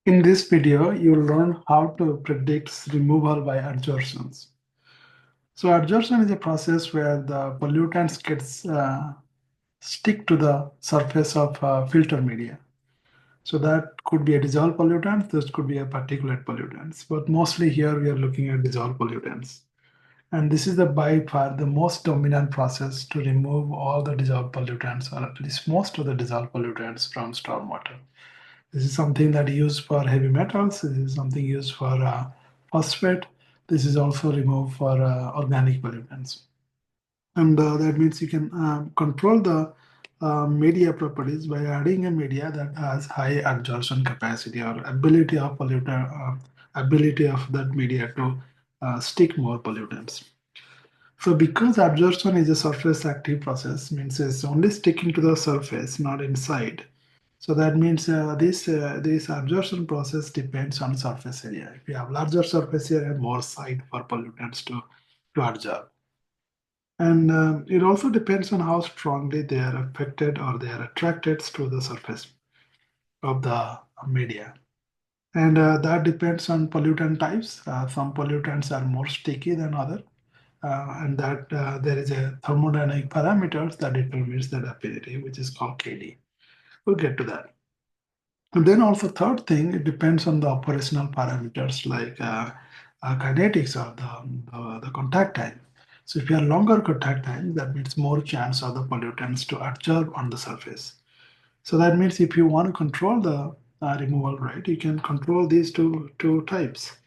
In this video, you'll learn how to predict removal by adsorptions. So adsorption is a process where the pollutants gets stick to the surface of filter media. So that could be a dissolved pollutant, this could be a particulate pollutants, but mostly here we are looking at dissolved pollutants. And this is the by far the most dominant process to remove all the dissolved pollutants, or at least most of the dissolved pollutants from stormwater. This is something that is used for heavy metals. This is something used for phosphate. This is also removed for organic pollutants. And that means you can control the media properties by adding a media that has high adsorption capacity or ability of that media to stick more pollutants. So because absorption is a surface active process, means it's only sticking to the surface, not inside. So that means this absorption process depends on surface area. If you have larger surface area, more site for pollutants to absorb. And it also depends on how strongly they are affected or they are attracted to the surface of the media. And that depends on pollutant types. Some pollutants are more sticky than others. And that there is a thermodynamic parameters that determines that affinity, which is called KD. We'll get to that. And then also third thing, it depends on the operational parameters like kinetics of the contact time. So if you have longer contact time, that means more chance of the pollutants to adsorb on the surface. So that means if you want to control the removal rate, you can control these two types.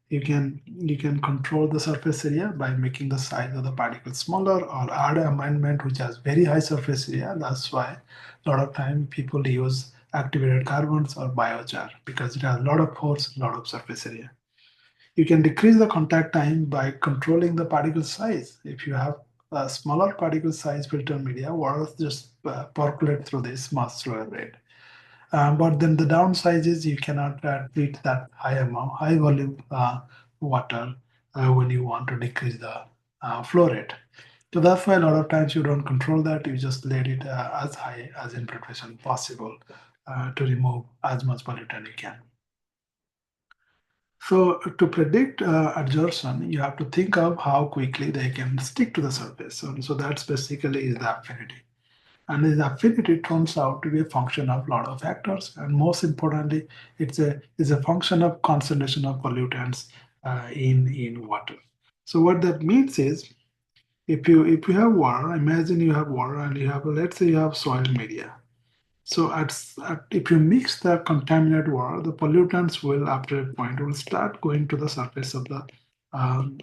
You can control the surface area by making the size of the particles smaller or add an amendment which has very high surface area. That's why a lot of time people use activated carbons or biochar because it has a lot of force, a lot of surface area. You can decrease the contact time by controlling the particle size. If you have a smaller particle size filter media, water just percolate through this much slower rate. But then the downside is you cannot treat that high volume water when you want to decrease the flow rate. So that's why a lot of times you don't control that. You just let it as high as infiltration possible to remove as much pollutant you can. So to predict adsorption, you have to think of how quickly they can stick to the surface. So that's basically is the affinity. And this affinity turns out to be a function of a lot of factors. And most importantly, it's a function of concentration of pollutants in water. So what that means is if you have water, imagine you have water and you have, let's say you have soil media. So if you mix the contaminated water, the pollutants will, after a point, will start going to the surface of the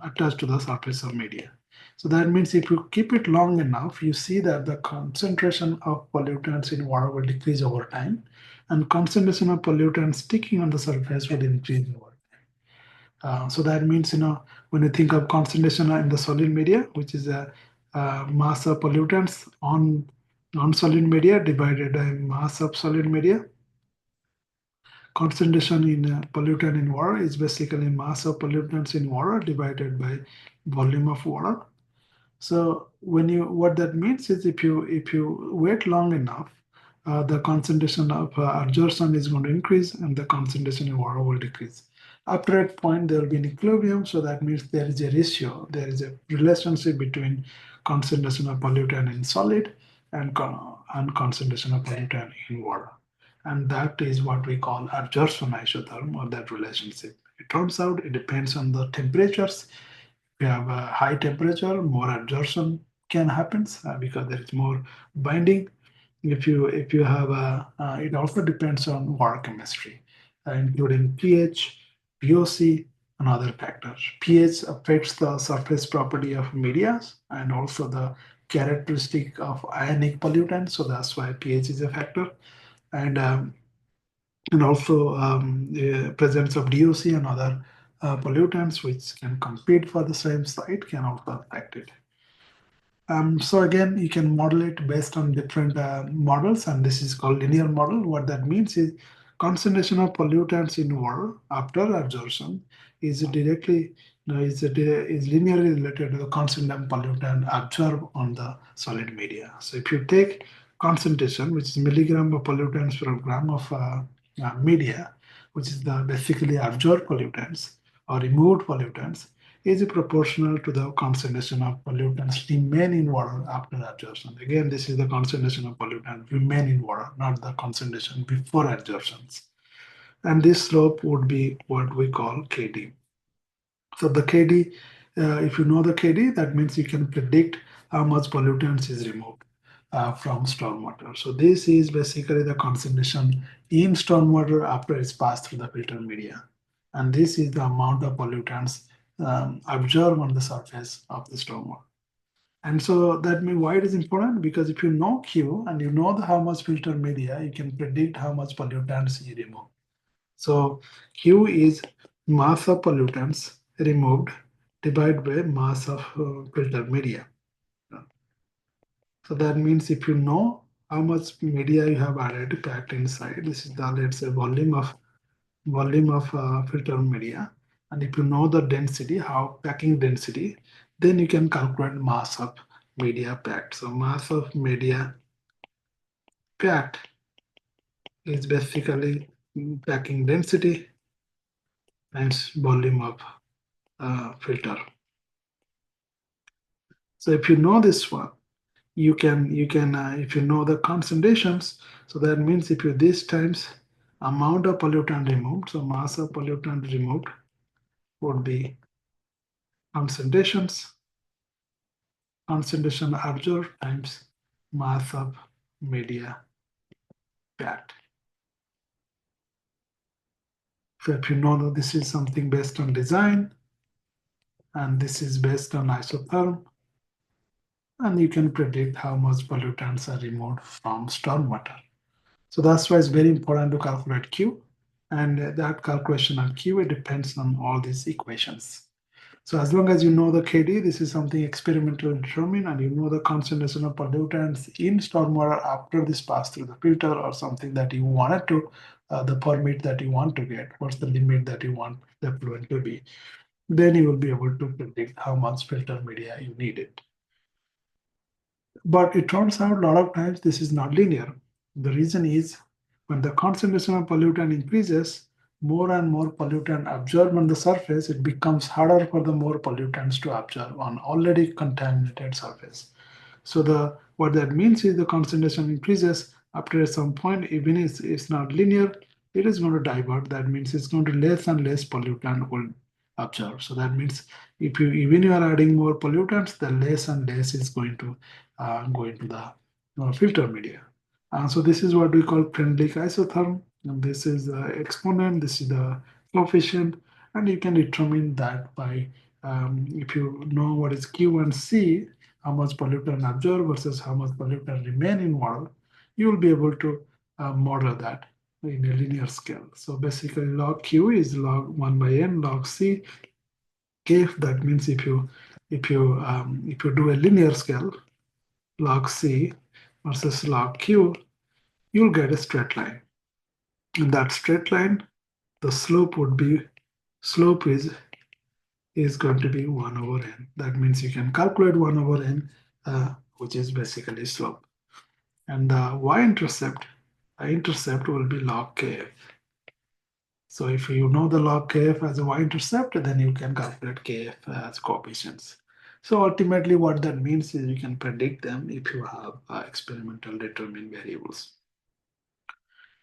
attached to the surface of media. So that means if you keep it long enough, you see that the concentration of pollutants in water will decrease over time, and concentration of pollutants sticking on the surface will increase over so that means, when you think of concentration in the solid media, which is a mass of pollutants on non-solid media divided by mass of solid media, concentration in pollutant in water is basically mass of pollutants in water divided by volume of water. So what that means is if you wait long enough, the concentration of adsorption is going to increase and the concentration in water will decrease. After a point, there will be an equilibrium. So that means there is a ratio, there is a relationship between concentration of pollutant in solid and concentration of pollutant in water. And that is what we call adsorption isotherm or that relationship. It turns out it depends on the temperatures. If you have a high temperature, more adsorption can happen because there is more binding. If you have it also depends on water chemistry, including pH, VOC, and other factors. pH affects the surface property of media and also the characteristic of ionic pollutants. So that's why pH is a factor, and also the presence of DOC and other pollutants which can compete for the same site can also affect it. So again, you can model it based on different models, and this is called linear model. What that means is concentration of pollutants in water after adsorption is directly is linearly related to the concentration of pollutant absorbed on the solid media. So if you take concentration, which is milligram of pollutants per gram of media, which is the basically absorbed pollutants or removed pollutants, is proportional to the concentration of pollutants remain in water after absorption. Again, this is the concentration of pollutant remain in water, not the concentration before absorptions. And this slope would be what we call KD. So the KD, if you know the KD, that means you can predict how much pollutants is removed from stormwater. So this is basically the concentration in stormwater after it's passed through the filter media. And this is the amount of pollutants absorbed on the surface of the stormwater. And so that means why it is important? Because if you know Q and you know how much filter media, you can predict how much pollutants you remove. So Q is mass of pollutants removed divided by mass of filter media. So that means if you know how much media you have added packed inside, this is the, let's say, volume of filter media, and if you know the density, how packing density, then you can calculate mass of media packed. So mass of media packed is basically packing density times volume of filter. So if you know this one, you can if you know the concentrations, so that means if you this times amount of pollutant removed, so mass of pollutant removed would be concentrations, concentration absorbed times mass of media packed. So if you know that this is something based on design and this is based on isotherm, and you can predict how much pollutants are removed from stormwater. So that's why it's very important to calculate Q, and that calculation of Q, it depends on all these equations. So as long as you know the KD, this is something experimental determined, and you know the concentration of pollutants in stormwater after this pass through the filter or something that you wanted to, the permit that you want to get, what's the limit that you want the effluent to be, then you will be able to predict how much filter media you needed. But it turns out a lot of times this is not linear. The reason is when the concentration of pollutant increases, more and more pollutant absorbed on the surface, it becomes harder for the more pollutants to absorb on already contaminated surface. So the what that means is the concentration increases after some point, even if it's not linear, it is going to divert. That means it's going to less and less pollutant will absorb. So that means if you even you are adding more pollutants, the less and less is going to go into the filter media. So this is what we call friendly isotherm. And this is the exponent, this is the coefficient, and you can determine that by if you know what is Q and C, how much pollutant absorbed versus how much pollutant remain in water, you will be able to model that in a linear scale. So basically log Q is log 1 by n, log C, K, that means if you do a linear scale, log C versus log Q, you'll get a straight line. In that straight line, the slope is going to be 1 over n. That means you can calculate 1 over n, which is basically slope. And the y-intercept will be log kf. So if you know the log kf as a y-intercept, then you can calculate kf as coefficients. So ultimately what that means is you can predict them if you have experimental determined variables.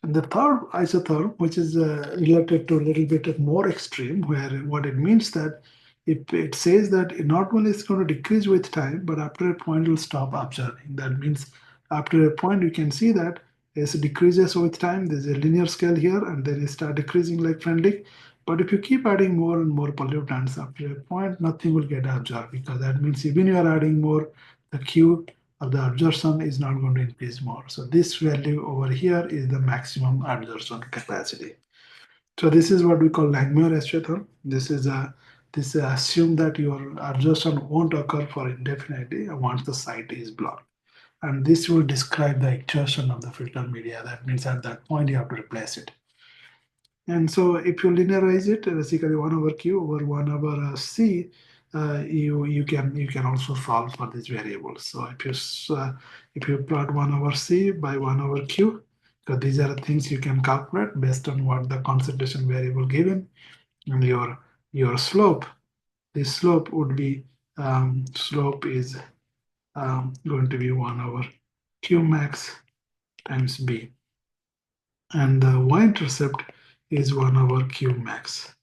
And the third isotherm, which is related to a little bit more extreme, where what it means that it says that it not only is going to decrease with time, but after a point it will stop observing. That means after a point you can see that as it decreases with time, there's a linear scale here, and then it start decreasing like friendly. But if you keep adding more and more pollutants, after a point nothing will get absorbed, because that means even you are adding more, the Q of the absorption is not going to increase more. So this value over here is the maximum absorption capacity. So this is what we call Langmuir ratio. This assume that your absorption won't occur for indefinitely once the site is blocked. And this will describe the exhaustion of the filter media. That means at that point you have to replace it. And so if you linearize it, basically 1 over Q over 1 over C, you can also solve for these variables. So if you plot 1 over C by 1 over Q, because these are the things you can calculate based on what the concentration variable given and your slope. This slope would be slope is going to be 1 over q max times b, and the y-intercept is 1 over q max.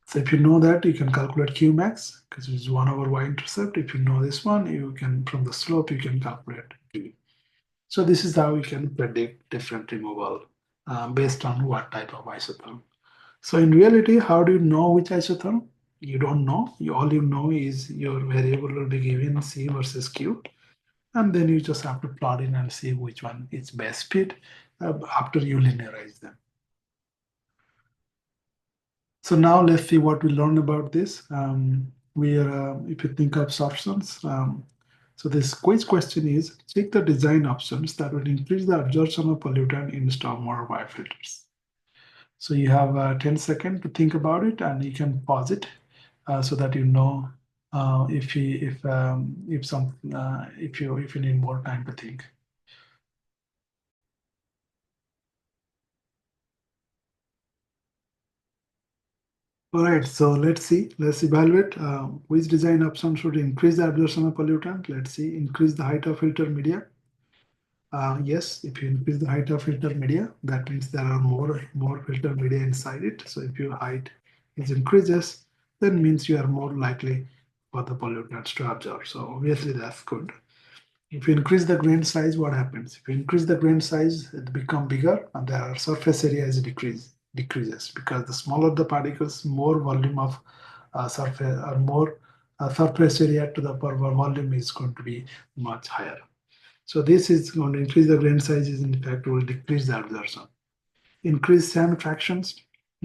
So if you know that, you can calculate q max because it's 1 over y-intercept. If you know this one, you can, from the slope, you can calculate v. So this is how we can predict different removal based on what type of isotherm. So in reality, how do you know which isotherm? You don't know. All you know is your variable will be given C versus Q, and then you just have to plot in and see which one is best fit after you linearize them. So now let's see what we learned about this. If you think of options, so this quiz question is, check the design options that will increase the absorption of pollutant in stormwater biofilters. So you have 10 seconds to think about it, and you can pause it so that you know if you need more time to think. All right, so let's see. Let's evaluate which design option should increase the absorption of pollutant. Let's see, increase the height of filter media. Yes, if you increase the height of filter media, that means there are more filter media inside it. So if your height is increases, then means you are more likely for the pollutants to absorb. So obviously that's good. If you increase the grain size, what happens? If you increase the grain size, it become bigger, and the surface area is decreases because the smaller the particles, more volume of surface or more surface area to the per volume is going to be much higher. So this is going to increase the grain sizes, in fact will decrease the absorption. Increase sand fractions.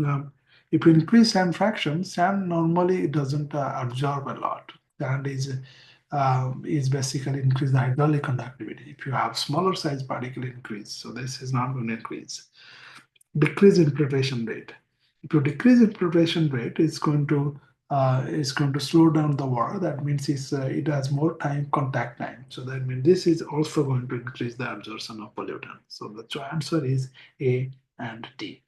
Um, if you increase sand fractions, sand normally doesn't absorb a lot. Sand is basically increase the hydraulic conductivity. If you have smaller size particle increase, so this is not going to increase. Decrease in filtration rate. If you decrease in filtration rate, it's going to slow down the water. That means it has more time contact time. So that means this is also going to increase the absorption of pollutant. So the answer is A and D.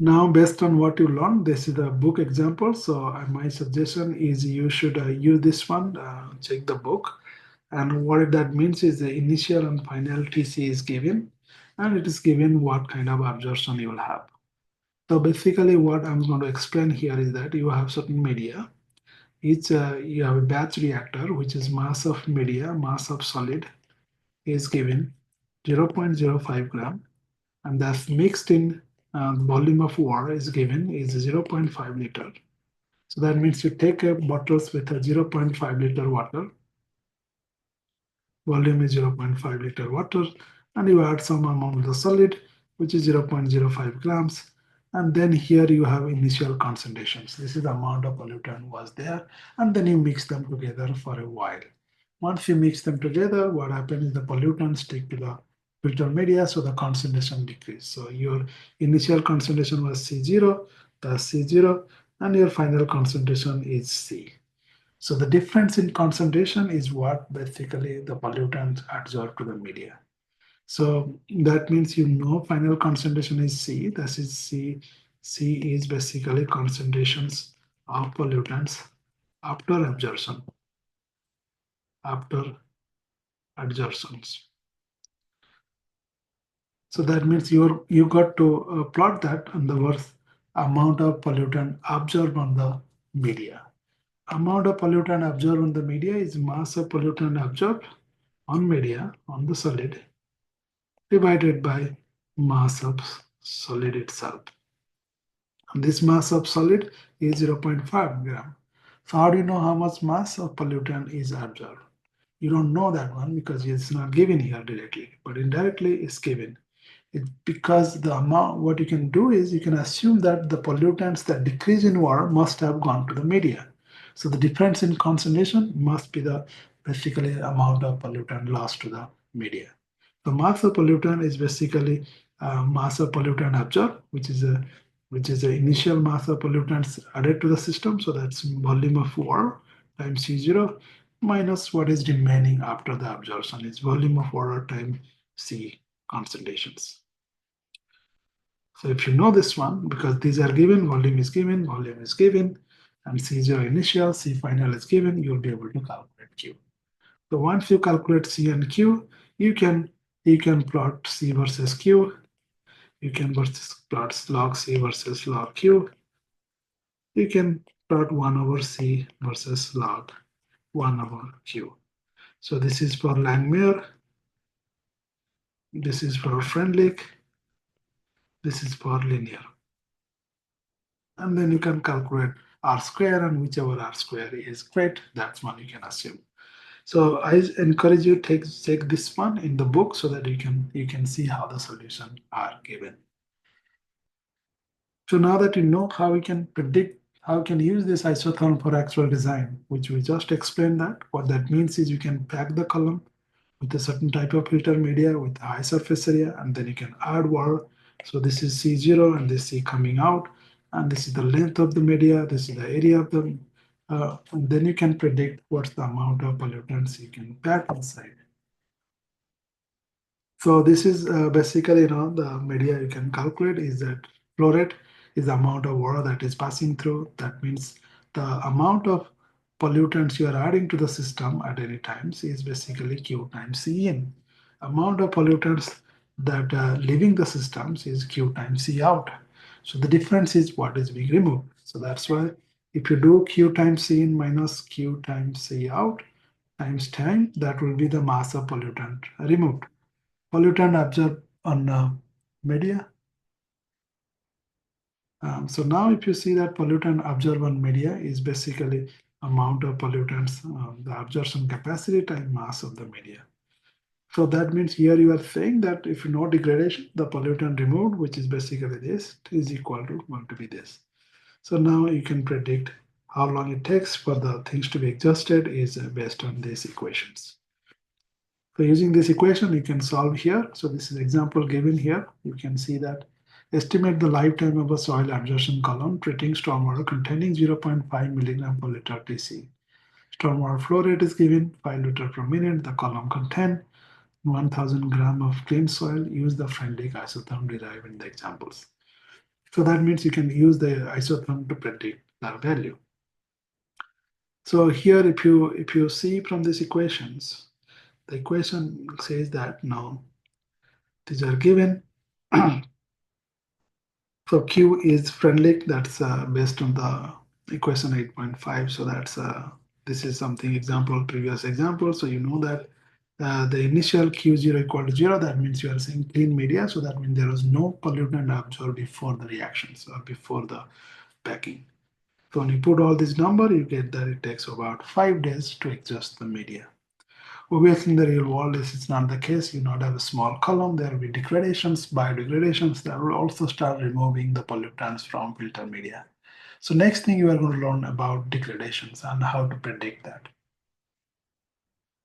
Now, based on what you learned, this is the book example. So my suggestion is you should use this one, check the book. And what that means is the initial and final TC is given, and it is given what kind of absorption you will have. So basically what I'm going to explain here is that you have certain media. You have a batch reactor, which is mass of media, mass of solid is given 0.05 gram, and that's mixed in volume of water is given is 0.5 liter. So that means you take a bottles with a 0.5 liter water, volume is 0.5 liter water, and you add some amount of the solid, which is 0.05 grams. And then here you have initial concentrations. This is the amount of pollutant was there. And then you mix them together for a while. Once you mix them together, what happens is the pollutants stick to the filter media, so the concentration decrease. So your initial concentration was C0, that's C0, and your final concentration is C. So the difference in concentration is what basically the pollutants adsorb to the media. So that means you know final concentration is C. That is C. C is basically concentrations of pollutants after absorption. After adsorptions. So that means you got to plot that on the worth amount of pollutant absorbed on the media. Amount of pollutant absorbed on the media is mass of pollutant absorbed on media on the solid divided by mass of solid itself. And this mass of solid is 0.5 gram. So how do you know how much mass of pollutant is absorbed? You don't know that one because it's not given here directly, but indirectly it's given. Because the amount, what you can do is you can assume that the pollutants that decrease in water must have gone to the media. So the difference in concentration must be the basically amount of pollutant lost to the media. The mass of pollutant is basically mass of pollutant absorbed, which is the initial mass of pollutants added to the system. So that's volume of water times C0. minus what is remaining after the absorption is volume of water times C concentrations. So if you know this one, because these are given, volume is given, and C0 initial, C final is given, you'll be able to calculate Q. So once you calculate C and Q, you can plot C versus Q. You can plot log C versus log Q. You can plot 1 over C versus log 1 over Q. So this is for Langmuir, this is for Freundlich, this is for linear. And then you can calculate R square, and whichever R square is great, that's one you can assume. So I encourage you to take this one in the book so that you can see how the solutions are given. So now that you know how we can predict, how we can use this isotherm for actual design, which we just explained, that what that means is you can pack the column with a certain type of filter media with high surface area, and then you can add water. So this is C0 and this C coming out, and this is the length of the media, this is the area of the, and then you can predict what's the amount of pollutants you can pack inside. So this is basically, the media you can calculate is that flow rate is the amount of water that is passing through. That means the amount of pollutants you are adding to the system at any times is basically Q times C in. Amount of pollutants that leaving the systems is Q times C out. So the difference is what is being removed. So that's why if you do Q times C in minus Q times C out times time, that will be the mass of pollutant removed. Pollutant absorbed on media. So now if you see that pollutant absorbed on media is basically amount of pollutants, the absorption capacity times mass of the media. So that means here you are saying that if you know degradation, the pollutant removed, which is basically this, is equal to going to be this. So now you can predict how long it takes for the things to be adjusted is based on these equations. So using this equation, you can solve here. So this is example given here. You can see that estimate the lifetime of a soil absorption column treating stormwater containing 0.5 milligram per liter TC. Stormwater flow rate is given 5 liter per minute. The column contain 1000 gram of clean soil. Use the Freundlich isotherm derived in the examples. So that means you can use the isotherm to predict the value. So here, if you see from these equations, the equation says that now these are given. So Q is Freundlich, that's based on the equation 8.5. So that's this is something example, previous example. So you know that the initial Q0 equal to 0, that means you are saying clean media. So that means there was no pollutant absorbed before the reactions or before the packing. So when you put all this number, you get that it takes about 5 days to adjust the media. Obviously, in the real world, this is not the case. You not have a small column. There will be degradations, biodegradations that will also start removing the pollutants from filter media. So next thing you are going to learn about degradations and how to predict that.